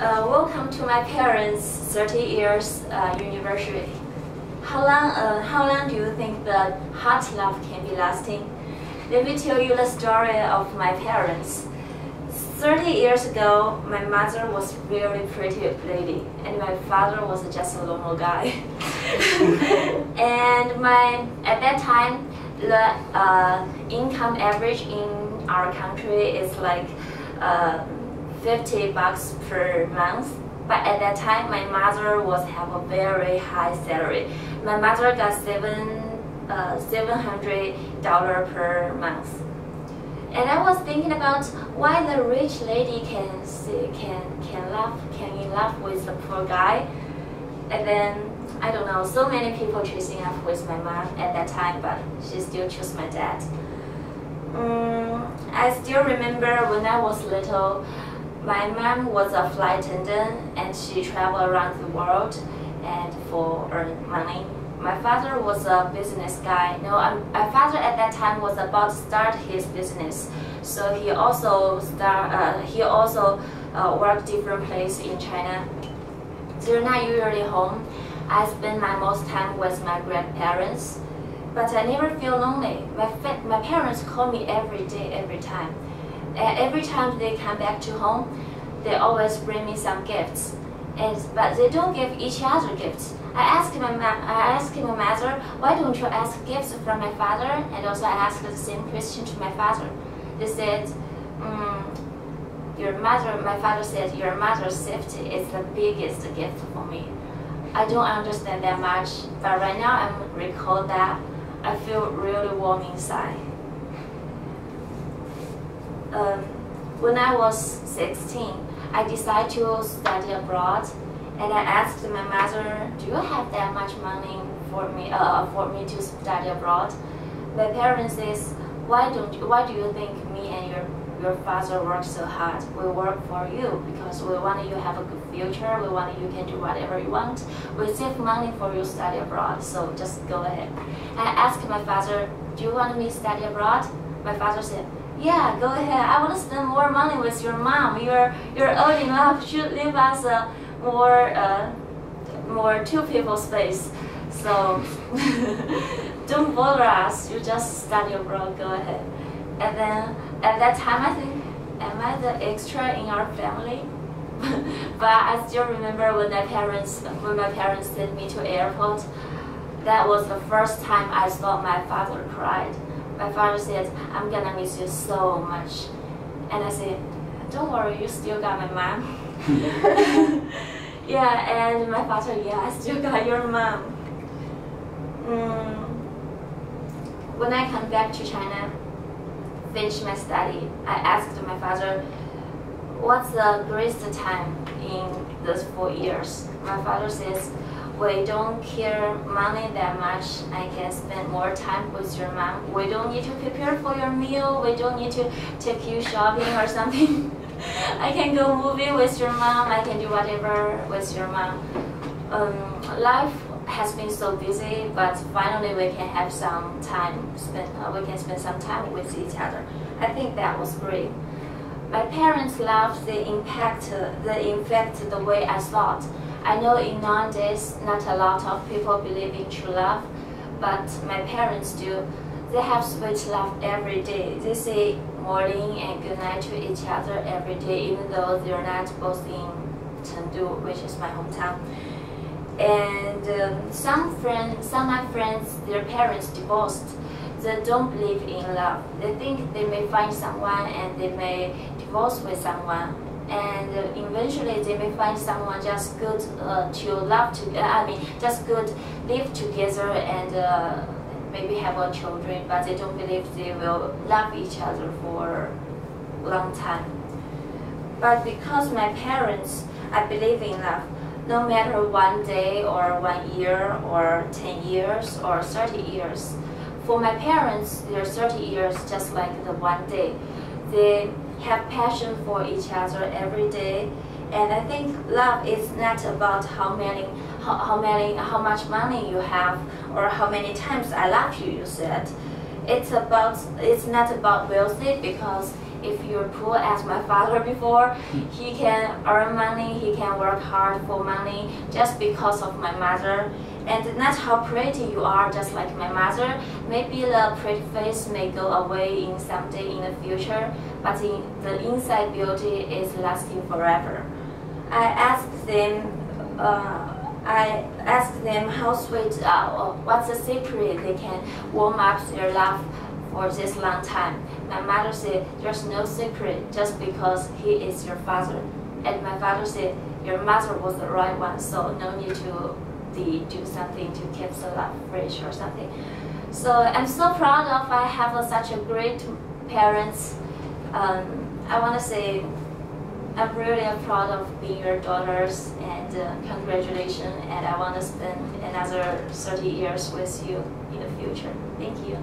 Welcome to my parents' 30 years anniversary. How long do you think the hot love can be lasting? Let me tell you the story of my parents. 30 years ago, my mother was a very pretty lady, and my father was just a normal guy. And at that time, the income average in our country is like $50 per month. But at that time, my mother have a very high salary. My mother got $700 per month. And I was thinking about why the rich lady can in love with the poor guy. And then I don't know, so many people chasing up with my mom at that time, but she still chose my dad. I still remember when I was little, my mom was a flight attendant and she traveled around the world and for earn money. My father was a business guy. No, my father at that time was about to start his business, so he also worked different places in China. They're not usually home. I spend my most time with my grandparents, but I never feel lonely. My parents call me every day, every time. Every time they come back to home, they always bring me some gifts, but they don't give each other gifts. I asked my mother, why don't you ask gifts from my father? And also I asked the same question to my father. They said, my father said, your mother's safety is the biggest gift for me. I don't understand that much, but right now I recall that I feel really warm inside. When I was 16, I decided to study abroad. And I asked my mother, do you have that much money for me to study abroad? My parents says, why do you think me and your father work so hard? We work for you because we want you to have a good future. We want you can do whatever you want. We save money for you to study abroad, so just go ahead. I asked my father, do you want me to study abroad? My father said, yeah, go ahead. I want to spend more money with your mom. You're old enough. Should leave us more two people space. So don't bother us. You just study abroad. Go ahead. And then at that time, I think, am I the extra in our family? But I still remember when my parents sent me to airport. That was the first time I saw my father cried. My father said, I'm gonna miss you so much. And I said, don't worry, you still got my mom. Yeah, and my father, yeah, I still got your mom. When I come back to China, finish my study, I asked my father, what's the greatest time in those 4 years? My father says, we don't care money that much. I can spend more time with your mom. We don't need to prepare for your meal. We don't need to take you shopping or something. I can go movie with your mom. I can do whatever with your mom. Life has been so busy, but finally we can have some time. We can spend some time with each other. I think that was great. My parents' love, they impact the way I thought. I know in nowadays not a lot of people believe in true love, but my parents do. They have sweet love every day. They say morning and good night to each other every day, even though they're not both in Chengdu, which is my hometown. And some of my friends, their parents divorced. They don't believe in love. They think they may find someone and they may divorce with someone. And eventually they may find someone just good to love just good live together and maybe have a children, but they don't believe they will love each other for a long time. But because my parents, I believe in love, no matter 1 day or 1 year or 10 years or 30 years. For my parents, their 30 years just like the 1 day. They have passion for each other every day, and I think love is not about how much money you have or how many times I love you. You said it's not about wealthy, because if you're poor as my father before, he can earn money, he can work hard for money just because of my mother. And that's how pretty you are, just like my mother. Maybe the pretty face may go away in someday in the future, but the inside beauty is lasting forever. I asked them how sweet, what's the secret they can warm up their love for this long time. My mother said, there's no secret, just because he is your father. And my father said, your mother was the right one, so no need to do something to keep the love fresh or something. So I'm so proud of I have such a great parents. I want to say I'm really proud of being your daughters, and congratulations, and I want to spend another 30 years with you in the future. Thank you.